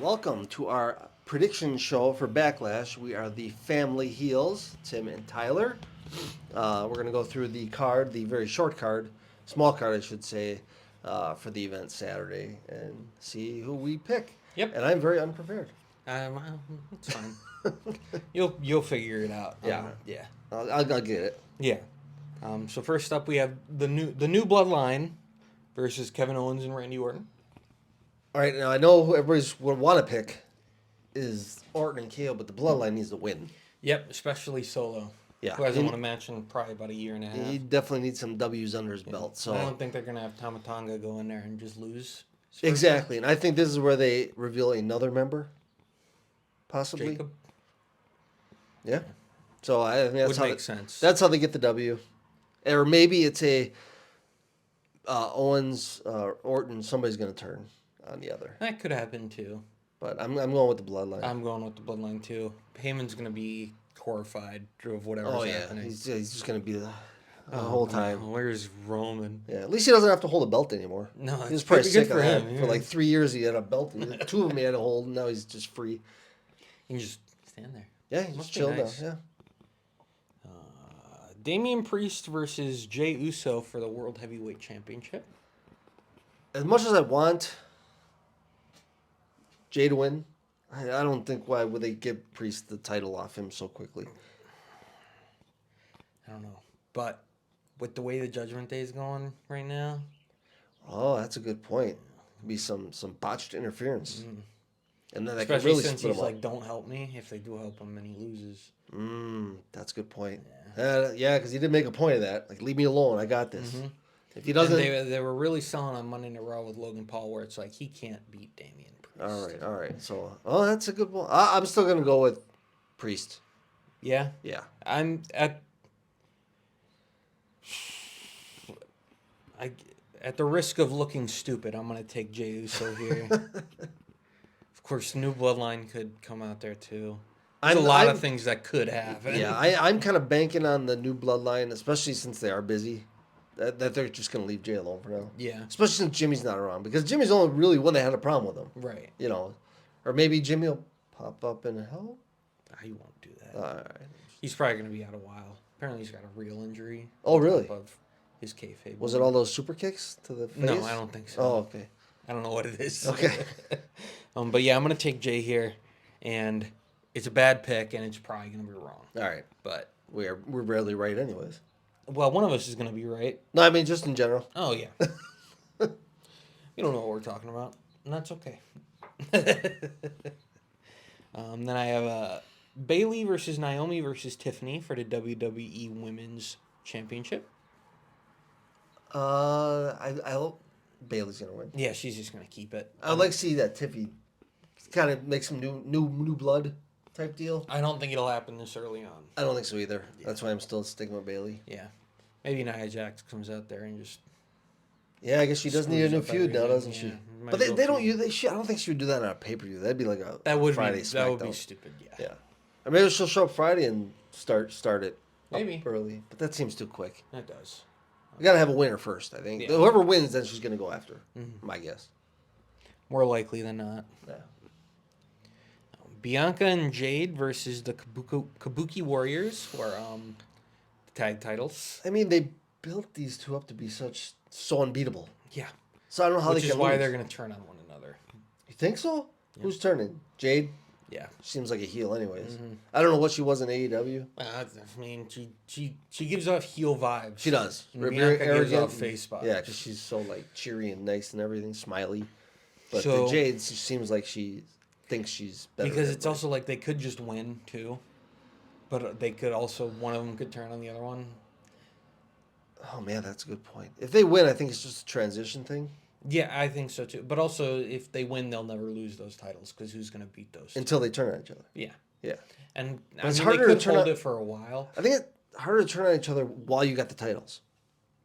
Welcome to our prediction show for Backlash. We are the Family Heels, Tim and Tyler. We're going to go through the card, the very short card, small card, I should say, for the event Saturday and see who we pick. Yep. And I'm very unprepared. Well, it's fine. You'll figure it out. Yeah. Yeah. I'll get it. Yeah. So first up, we have the new Bloodline versus Kevin Owens and Randy Orton. All right, now I know who everybody's would want to pick is Orton and KO, but the Bloodline needs to win. Yep, especially Solo. Yeah. Who hasn't won a match in probably about a year and a half. He definitely needs some W's under his belt. So I don't think they're gonna have Tamatanga go in there and just lose. Exactly, and I think this is where they reveal another member, possibly. Jacob Yeah. So I think that's would how make sense. That's how they get the W, or maybe it's a Owens Orton. Somebody's going to turn on the other, That could happen too. but I'm going with the Bloodline. I'm going with the Bloodline too. Heyman's gonna be horrified of whatever's oh yeah, happening. he's just going to be the whole time. Where's Roman? Yeah, at least he doesn't have to hold a belt anymore. No, he was it's probably pretty sick good of for that. him. For Yeah. like 3 years, he had a belt. Two of them he had to hold, and now he's just free. You can just stand there. Yeah, he's Must just be chilled nice. now. Yeah. Damian Priest versus Jey Uso for the World Heavyweight Championship. As much as I want Jay to win, I don't think why would they give Priest the title off him so quickly. I don't know. But with the way the Judgment Day is going right now, Oh, that's a good point. Could be some botched interference, and then that could especially really since split he's him like, "Don't help me." If they do help him, then he loses. up. That's a good point. Yeah, because he did make a point of that. Like, leave me alone. I got this. If he And doesn't, they were really selling on Monday Night Raw with Logan Paul, where it's like he can't beat Damian Priest. all right. So, that's a good one. I'm still gonna go with Priest. Yeah, Yeah. I'm at the risk of looking stupid. I'm gonna take Jey Uso here. Of course, new Bloodline could come out there too. There's a lot of things that could happen. Yeah, I'm kind of banking on the new bloodline, especially since they are busy, that they're just going to leave Jay alone for now. Yeah. Especially since Jimmy's not around, because Jimmy's the only really one that had a problem with him. Right. You know, or maybe Jimmy will pop up and help. He won't do that. All right. He's probably going to be out a while. Apparently, he's got a real injury. Oh, on really? top Of his kayfabe. Was it all those super kicks to the face? No, I don't think so. Oh, okay. I don't know what it is. Okay. But yeah, I'm going to take Jay here, and it's a bad pick, and it's probably going to be wrong. All right. But We're rarely right, anyways. well, one of us is going to be right. No, I mean just in general. Oh yeah. You don't know what we're talking about, and that's okay. Then I have Bailey versus Naomi versus Tiffany for the WWE Women's Championship. I hope Bailey's gonna win. Yeah, she's just gonna keep it. I'd like to see that Tiffy kind of make some new blood type deal. I don't think it'll happen this early on. I don't think so either. That's why I'm still sticking with Bailey. Yeah, maybe Nia Jax comes out there and just. Yeah, I guess she does need a Screws new up feud now, everything, doesn't she? yeah. Might But as they well don't feud. use. I don't think she would do that on a pay per view. That'd be like a That would Friday be SmackDown. stupid. Yeah. Yeah, or maybe she'll show up Friday and start it up Maybe. early. But that seems too quick. That does. You gotta have a winner first. I think Yeah. whoever wins, then she's gonna go after. My guess. More likely than not. Yeah. Bianca and Jade versus the Kabuki Warriors for the tag titles. I mean, they built these two up to be so unbeatable. Yeah. So I don't know how Which they is can why lose. they're going to turn on one another. You think so? Who's turning? Jade? Yeah. Seems like a heel, anyways. I don't know what she was in AEW. I mean, she gives off heel vibes. She does. And Very Bianca gives arrogant. off face vibes. Yeah, because she's so like cheery and nice and everything, smiley. But So- the Jade she seems like she thinks she's better. Because than it's also like they could just win, too. But they could also, one of them could turn on the other one. everybody. Oh man, that's a good point. If they win, I think it's just a transition thing Yeah, I think so, too. But also, if they win, they'll never lose those titles because who's going to beat those? until they turn on each other. Yeah. Yeah, And it's they harder to could turn hold on- it for a while. I think it's harder to turn on each other while you got the titles.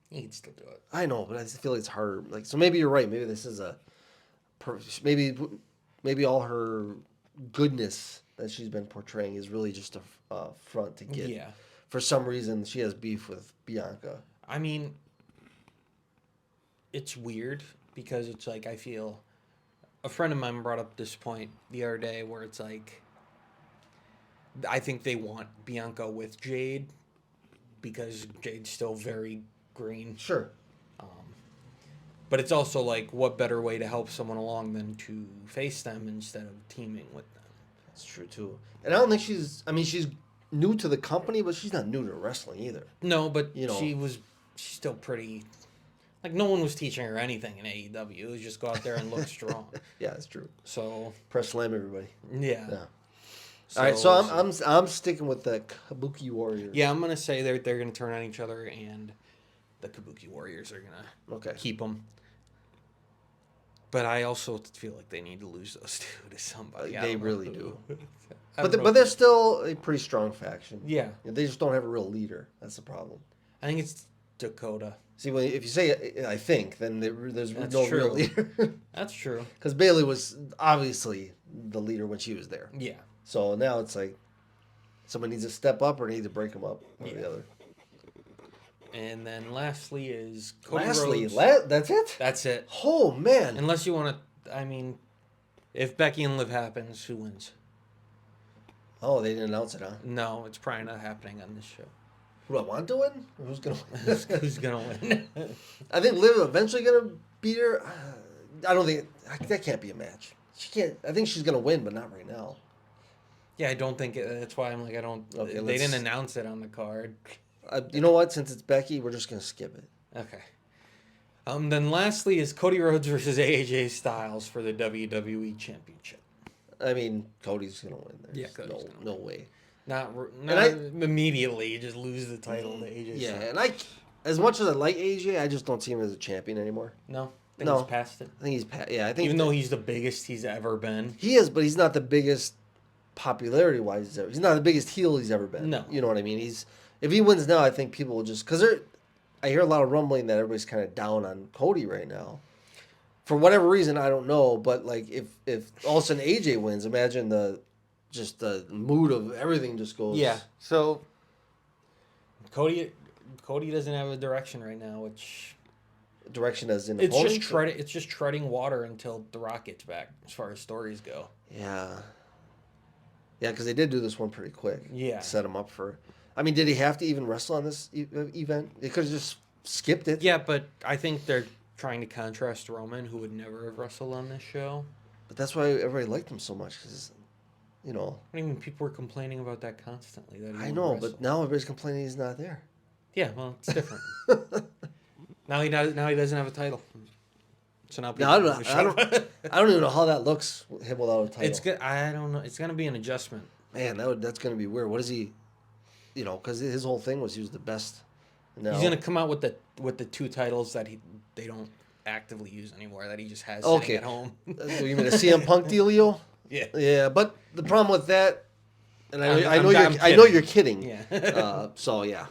You can still do it. I know, but I feel like it's harder. Like, so maybe you're right. Maybe this is maybe all her goodness that she's been portraying is really just a front to get. Yeah. For some reason, she has beef with Bianca. I mean, it's weird because it's like I feel a friend of mine brought up this point the other day where it's like, I think they want Bianca with Jade because Jade's still very green. Sure. But it's also like, what better way to help someone along than to face them instead of teaming with them? That's true too. And I don't think she's new to the company, but she's not new to wrestling either. No, but You know. she's still pretty. Like, no one was teaching her anything in AEW. It was just go out there and look strong. Yeah, that's true. So Press slam everybody. yeah. Yeah. All right, so I'm sticking with the Kabuki Warriors. Yeah, I'm gonna say they're gonna turn on each other, and the Kabuki Warriors are gonna keep them. But I also feel like they need to lose those two to somebody. They really do. But But they're still a pretty strong faction. Yeah. They just don't have a real leader. That's the problem. I think it's Dakota. See, if you say I think, then there's That's no true. real leader. That's true. Because Bailey was obviously the leader when she was there. Yeah. So now it's like somebody needs to step up or need to break them up. One or the other. And then lastly is Cody Lastly, Rhodes. that's it? That's it. Oh, man. Unless you want to, I mean, if Becky and Liv happens, who wins? Oh, they didn't announce it, huh? No, it's probably not happening on this show. Who do I want to win? Or who's going to win? Who's gonna win? I think Liv eventually going to beat her. I don't think that can't be a match. She can't. I think she's going to win, but not right now. Yeah, I don't think that's why I'm like I don't. Okay, they didn't announce it on the card. You know what? Since it's Becky, we're just going to skip it. Okay. Then lastly is Cody Rhodes versus AJ Styles for the WWE Championship. I mean, Cody's going to win there. Yeah, Cody's gonna no way. Not I- immediately. You just lose the title to AJ. Yeah, Styles. and as much as I like AJ, I just don't see him as a champion anymore. No, I think No. he's past it. I think he's yeah. I think Even though he's the biggest he's ever been. he is, but he's not the biggest popularity wise. He's not the biggest heel he's ever been. No. You know what I mean? If he wins now, I think people will just I hear a lot of rumbling that everybody's kind of down on Cody right now. For whatever reason, I don't know, but like if all of a sudden AJ wins, imagine the mood of everything just goes. Yeah. So Cody doesn't have a direction right now, which Direction as in it's opponent? just treading water until The Rock gets back, as far as stories go. Yeah. Yeah, because they did do this one pretty quick. Yeah. Set him up for. I mean, did he have to even wrestle on this event? They could have just skipped it. Yeah, but I think they're trying to contrast Roman, who would never have wrestled on this show. But that's why everybody liked him so much, because, you know. I mean, people were complaining about that constantly. That he I wouldn't know, wrestle. but now everybody's complaining he's not there. Yeah, well, it's different. Now he doesn't have a title. So now people Now, I I don't even know how that looks, him without a title. It's good. I don't know. It's gonna be an adjustment. Man, that's going to be weird. What is he, because his whole thing was he was the best. Now, He's gonna come out with the two titles that they don't actively use anymore. That he just has Okay. sitting at home. You mean a CM Punk dealio? Yeah. Yeah, but the problem with that, and I I'm know you're kidding. Yeah. So yeah,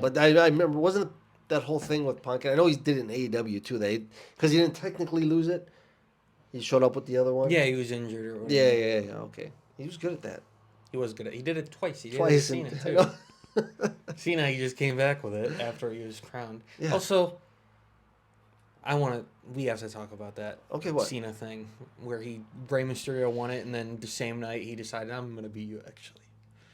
but I remember wasn't that whole thing with Punk? And I know he did it in AEW too. Because he didn't technically lose it. He showed up with the other one. Yeah, he was injured or whatever. Yeah. Okay, he was good at that. He was good at. He did it twice. He did Twice. it with I Cena know. too. Cena, he just came back with it after he was crowned. Yeah. Also, we have to talk about that. Okay, what? Cena thing where Rey Mysterio won it, and then the same night he decided, I'm gonna beat you. Actually,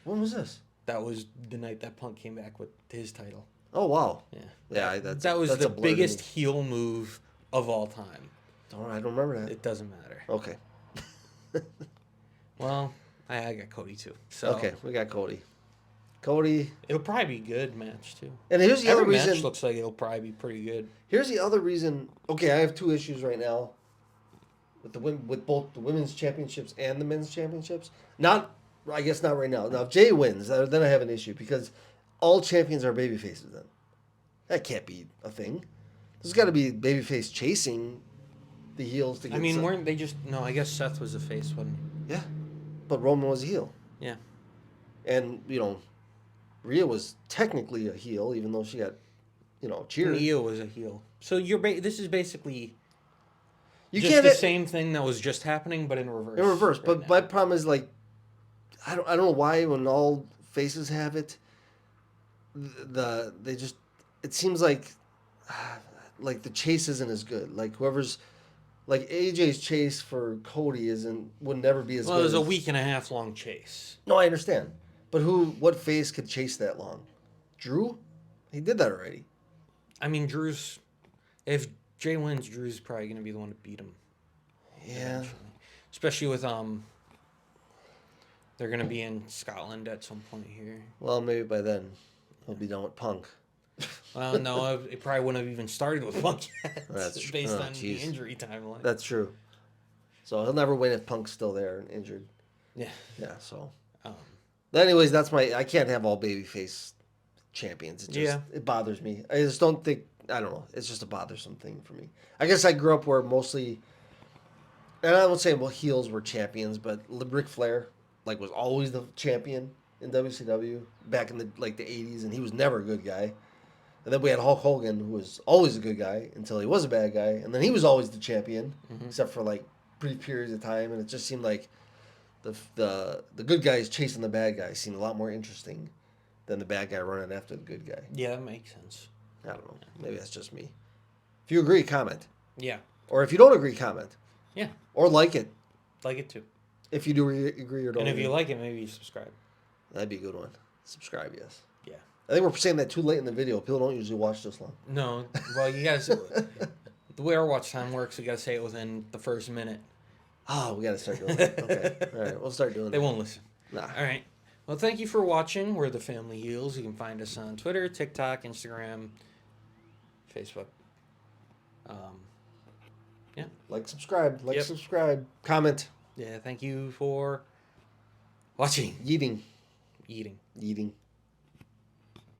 When was this? that was the night that Punk came back with his title. Oh wow. Yeah. Yeah, That was that's the a blur to me. biggest heel move of all time. I don't remember that. It doesn't matter. Okay. Well, I got Cody too. So Okay, we got Cody. Cody. it'll probably be a good match too. And here's the Every other reason. match looks like it'll probably be pretty good. Here's the other reason. Okay, I have two issues right now with both the women's championships and the men's championships. I guess not right now. Now, if Jay wins, then I have an issue because all champions are babyfaces. Then that can't be a thing. There's got to be babyface chasing the heels to get. I mean, weren't they just no? I guess Seth was a face, wasn't Yeah, but Roman was a heel, he? Yeah. and Rhea was technically a heel, even though she got cheered. Io was a heel. So this is basically You just can't the same thing that was just happening, but in reverse. in reverse. right But now. my problem is I don't know why when all faces have it, it seems like the chase isn't as good. Like whoever's Like AJ's chase for Cody would never be as Well, it good. was a as... week and a half long chase. No, I understand. But what face could chase that long? Drew? He did that already. I mean, if Jay wins, Drew's probably going to be the one to beat him. Yeah. Eventually. Especially with they're going to be in Scotland at some point here. Well, maybe by then he'll be done with Punk. Well, no, it probably wouldn't have even started with Punk yet. That's true. Based on the injury timeline. That's true. So he'll never win if Punk's still there and injured. Yeah. Yeah, so. Um, But anyways, I can't have all babyface champions. It bothers me. I just don't think, I don't know. It's just a bothersome thing for me. I guess I grew up where mostly, and I won't say heels were champions, but Ric Flair was always the champion in WCW back in the 80s, and he was never a good guy. And then we had Hulk Hogan, who was always a good guy until he was a bad guy, and then he was always the champion, except for brief periods of time, and it just seemed like the good guys chasing the bad guy seemed a lot more interesting than the bad guy running after the good guy. Yeah, that makes sense. I don't know. Maybe that's just me. If you agree, comment. Yeah. Or if you don't agree, comment. Yeah. Or like it. Like it too. If you do agree or don't. And if agree. you like it, maybe you subscribe. That'd be a good one. Subscribe, yes. Yeah. I think we're saying that too late in the video. People don't usually watch this long. No. Well, you guys, the way our watch time works, we got to say it within the first minute. Oh, we got to start doing that. Okay. All right. We'll start doing that. They won't listen. Nah. All right. Well, thank you for watching. We're the Family Heels. You can find us on Twitter, TikTok, Instagram, Facebook. Yeah. Subscribe. Yep. Subscribe. Comment. Yeah. Thank you for watching. Eating. Eating. Eating.